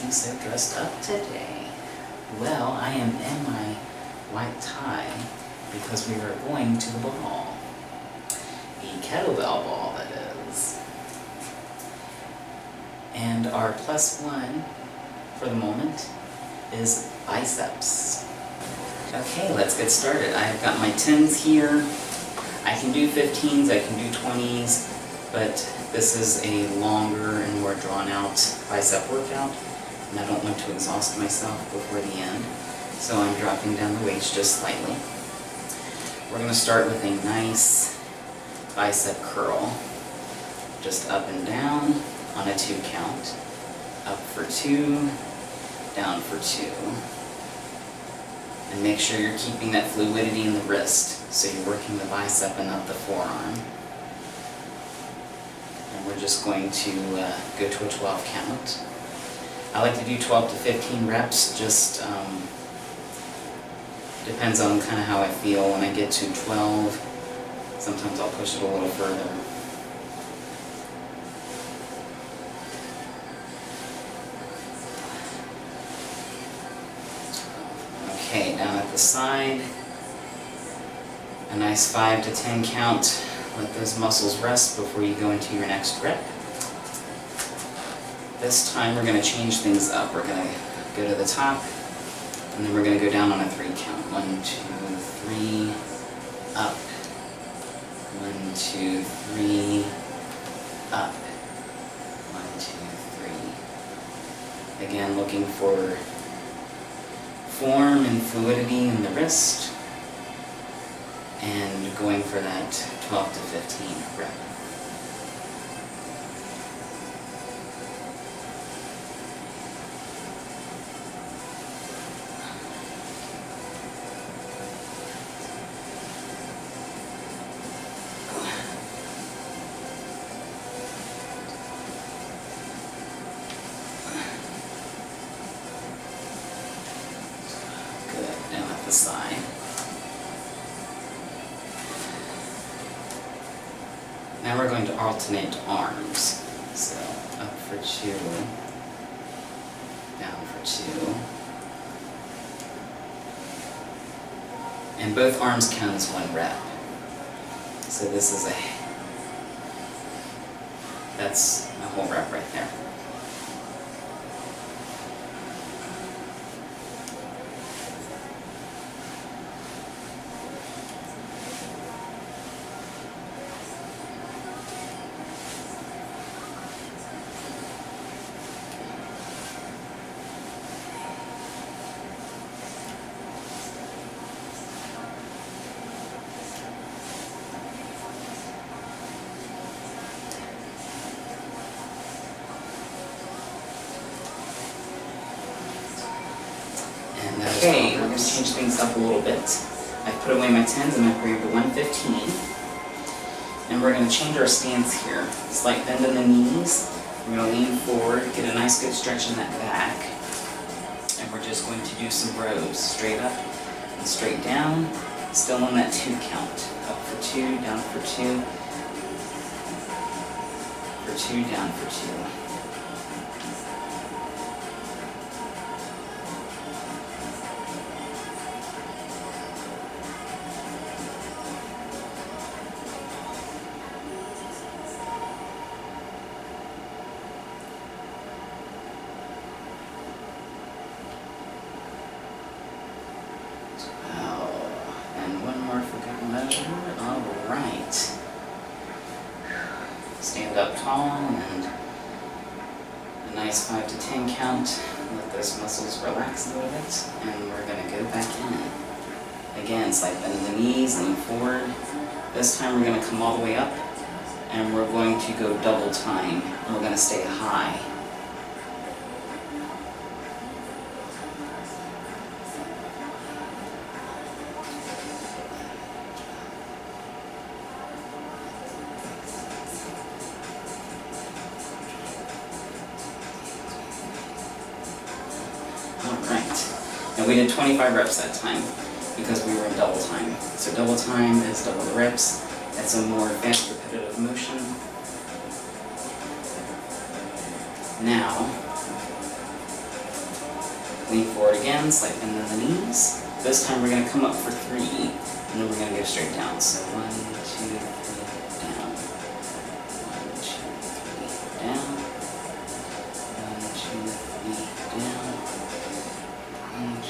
looking so dressed up today? Well, I am in my white tie because we are going to the ball. The kettlebell ball, that is. And our +1 for the moment is biceps. Okay, let's get started. I've got my 10s here. I can do 15s, I can do 20s, but this is a longer and more drawn out bicep workout, and I don't want to exhaust myself before the end, so I'm dropping down the weights just slightly. We're going to start with a nice bicep curl, just up and down on a 2 count. Up for 2, down for 2. And make sure you're keeping that fluidity in the wrist, so you're working the bicep and not the forearm. And we're just going to go to a 12 count. I like to do 12 to 15 reps, just depends on kind of how I feel. When I get to 12, sometimes I'll push it a little further. Okay, down at the side, a nice 5 to 10 count. Let those muscles rest before you go into your next rep. This time we're going to change things up. We're going to go to the top, and then we're going to go down on a 3 count. 1, 2, 3, up. 1, 2, 3, up. 1, 2, 3. Again, looking for form and fluidity in the wrist, and going for that 12 to 15 rep. Good, down at the side. Now we're going to alternate arms. So up for 2, down for 2. And both arms count as 1 rep. So this is that's a whole rep right there. Okay, we're going to change things up a little bit. I've put away my 10s and I've grabbed a 115. And we're going to change our stance here. Slight bend in the knees. We're going to lean forward, get a nice good stretch in that back. And we're just going to do some rows. Straight up and straight down. Still on that 2 count. Up for 2, down for 2. For 2, down for 2. Alright. Stand up tall and a nice 5 to 10 count. Let those muscles relax a little bit, and we're going to go back in. Again, slight bend in the knees, lean forward. This time we're going to come all the way up, and we're going to go double time, and we're going to stay high. And we did 25 reps that time because we were in double time. So double time is double the reps. That's a more fast repetitive motion. Now, Lean forward again, slight bend in the knees. This time we're going to come up for 3, and then we're going to go straight down. So 1, 2, 3, down. 1, 2, 3, down. 1, 2, 3, down. 1, 2, 3,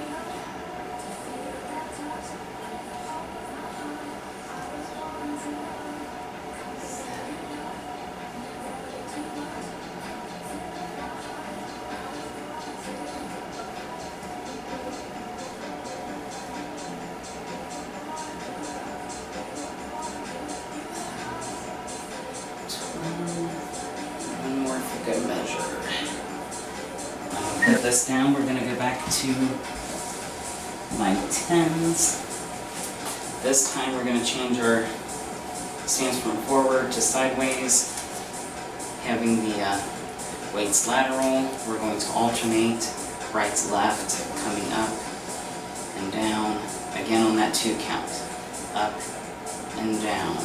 down. One more for good measure. Put this down. We're going to go back to my 10s. This time we're going to change our stance from forward to sideways. Having the weights lateral, we're going to alternate right to left, coming up and down. Again on that 2 count. Up and down.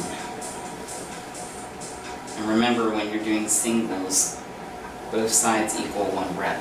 And remember, when you're doing singles, both sides equal 1 rep.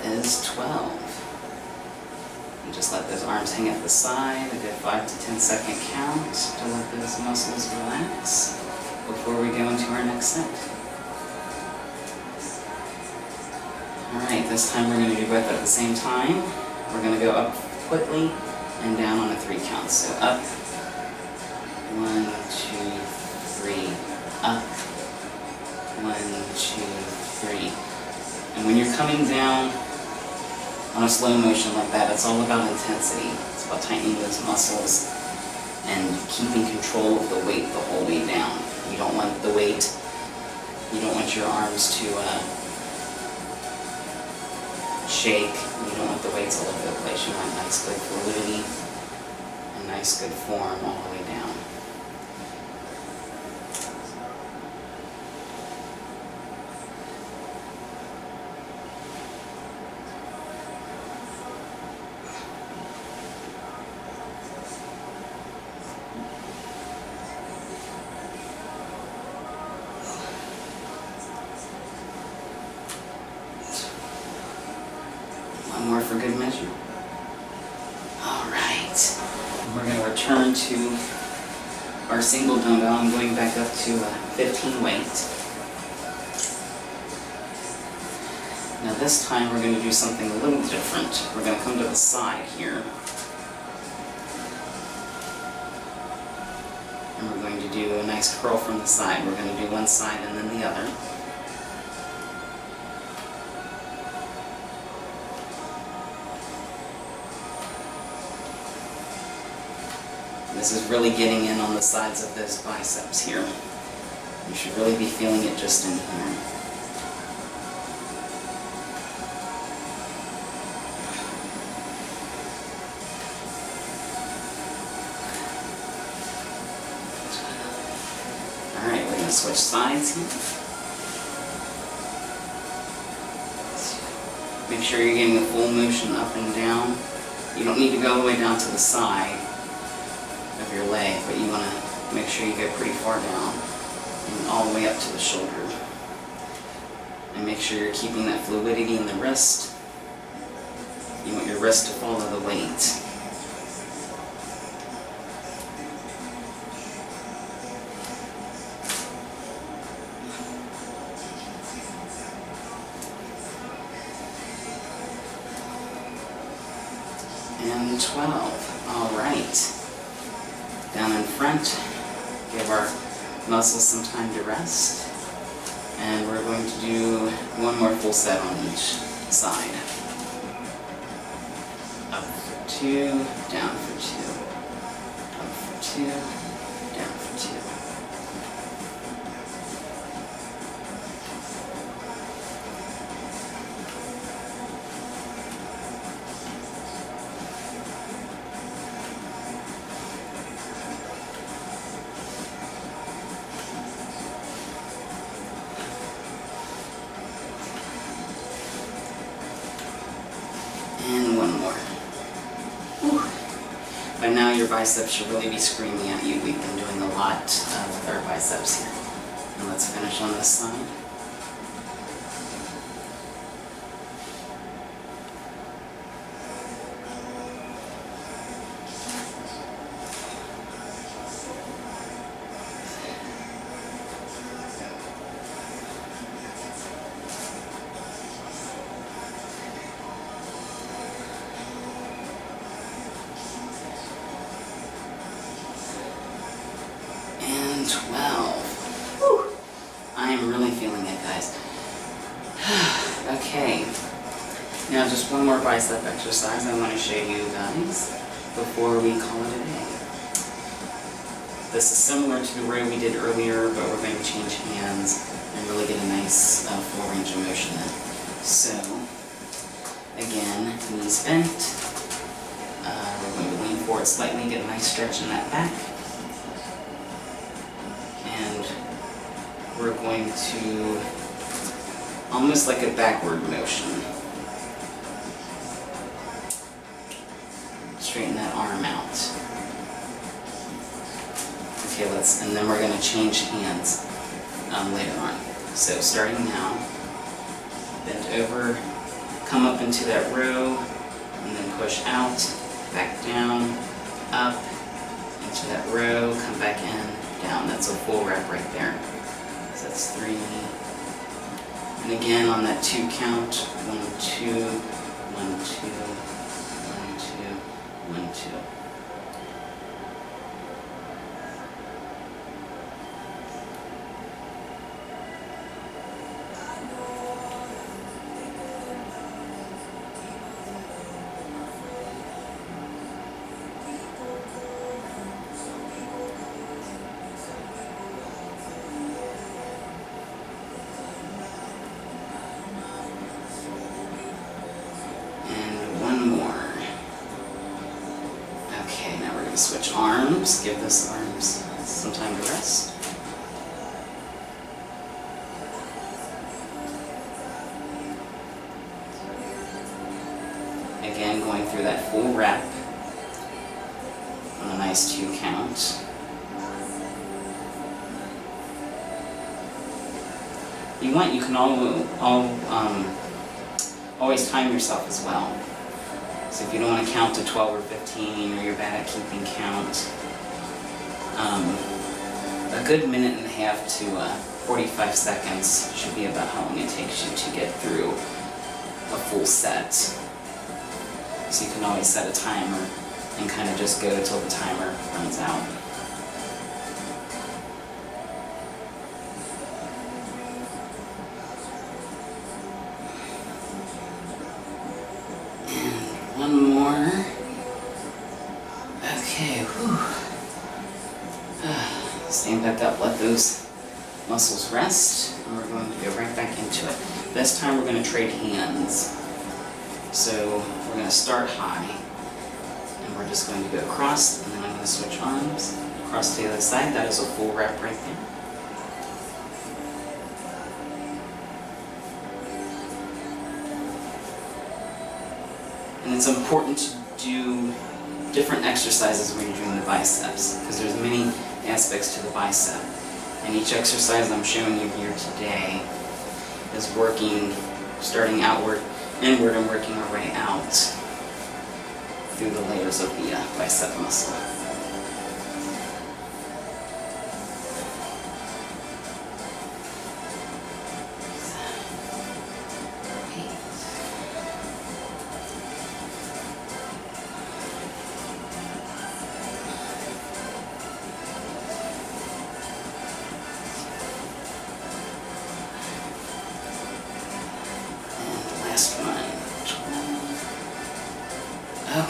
Is 12. And just let those arms hang at the side, a good 5 to 10 second count to let those muscles relax before we go into our next set. Alright, this time we're going to do both at the same time. We're going to go up quickly and down on a 3 count. So up, 1, 2, 3, up, 1, 2, 3. And when you're coming down on a slow motion like that, it's all about intensity. It's about tightening those muscles and keeping control of the weight the whole way down. You don't want the weight, you don't want your arms to shake. You don't want the weights all over the place. You want nice good fluidity and nice good form all the way down. One more for good measure. Alright. We're going to return to our single dumbbell. I'm going back up to 15 weight. Now this time we're going to do something a little different. We're going to come to the side here. And we're going to do a nice curl from the side. We're going to do one side and then the other. This is really getting in on the sides of those biceps here. You should really be feeling it just in here. Alright, we're going to switch sides here. Make sure you're getting the full motion up and down. You don't need to go all the way down to the side of your leg, but you want to make sure you go pretty far down and all the way up to the shoulder. And make sure you're keeping that fluidity in the wrist. You want your wrist to follow the weight. And 12. All right. Down in front, give our muscles some time to rest. And we're going to do one more full set on each side. Up for 2, down for 2. Up for 2, down for 2. And one more. Whew. By now your biceps should really be screaming at you. We've been doing a lot with our biceps here. And let's finish on this side. And 12. Whew. I am really feeling it, guys. Okay. Now just one more bicep exercise I want to show you guys before we call it a day. This is similar to the row we did earlier, but we're going to change hands and really get a nice full range of motion in. So, again, knees bent. We're going to lean forward slightly, get a nice stretch in that back. And we're going to, almost like a backward motion, straighten that arm out. Okay, and then we're going to change hands later on. So starting now, bend over, come up into that row, and then push out, back down, up, into that row, come back in, down. That's a full rep right there. So that's 3. And again on that 2 count, 1, 2, 1, 2, 1, 2, 1, 2. More. Okay, now we're going to switch arms. Give those arms some time to rest. Again, going through that full rep on a nice 2 count. You can always time yourself as well. So if you don't want to count to 12 or 15, or you're bad at keeping count, a good 1.5 to 45 seconds should be about how long it takes you to get through a full set. So you can always set a timer and kind of just go till the timer runs out. One more. Okay, whew. Stand back up, let those muscles rest, and we're going to go right back into it. This time we're going to trade hands. So we're going to start high, and we're just going to go across, and then I'm going to switch arms, across to the other side. That is a full rep right there. And it's important to do different exercises when you're doing the biceps, because there's many aspects to the bicep. And each exercise I'm showing you here today is working, starting outward, inward, and working our way out through the layers of the bicep muscle.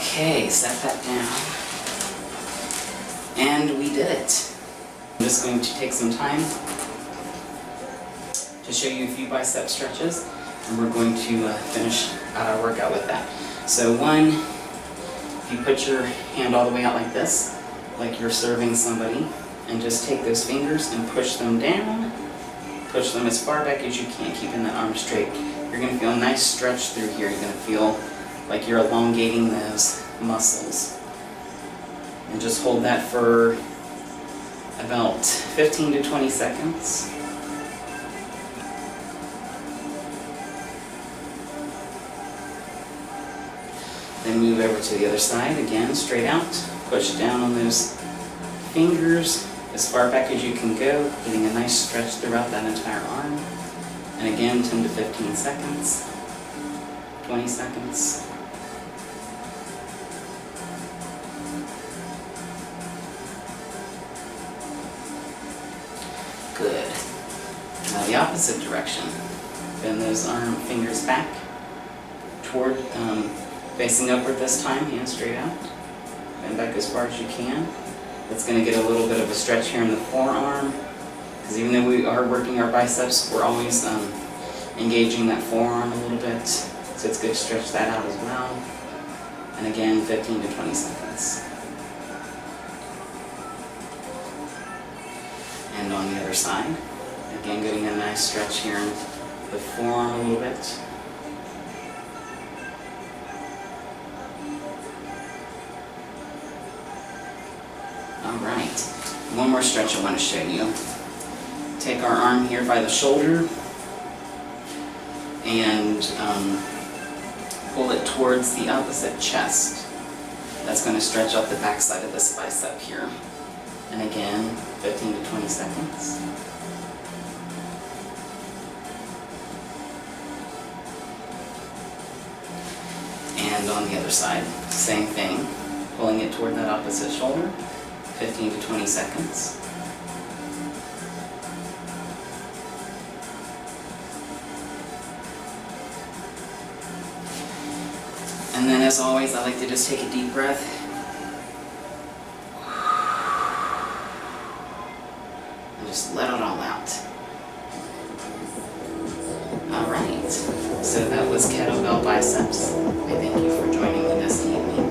Okay, set that down. And we did it. I'm just going to take some time to show you a few bicep stretches, and we're going to finish out our workout with that. So one, if you put your hand all the way out like this, like you're serving somebody, and just take those fingers and push them down. Push them as far back as you can, keeping that arm straight. You're going to feel a nice stretch through here. You're going to feel like you're elongating those muscles. And just hold that for about 15 to 20 seconds. Then move over to the other side, again, straight out. Push down on those fingers as far back as you can go, getting a nice stretch throughout that entire arm. And again, 10 to 15 seconds, 20 seconds. Good. Now the opposite direction. Bend those arm fingers back toward, facing upward this time, hands straight out. Bend back as far as you can. That's going to get a little bit of a stretch here in the forearm, because even though we are working our biceps, we're always engaging that forearm a little bit, so it's good to stretch that out as well. And again, 15 to 20 seconds. And on the other side, again getting a nice stretch here in the forearm a little bit. Alright, one more stretch I want to show you. Take our arm here by the shoulder and pull it towards the opposite chest. That's going to stretch up the backside of this bicep here. And again, 15 to 20 seconds. And on the other side, same thing. Pulling it toward that opposite shoulder. 15 to 20 seconds. And then as always, I like to just take a deep breath. And just let it all out. Alright, so that was kettlebell biceps. I thank you for joining me this evening.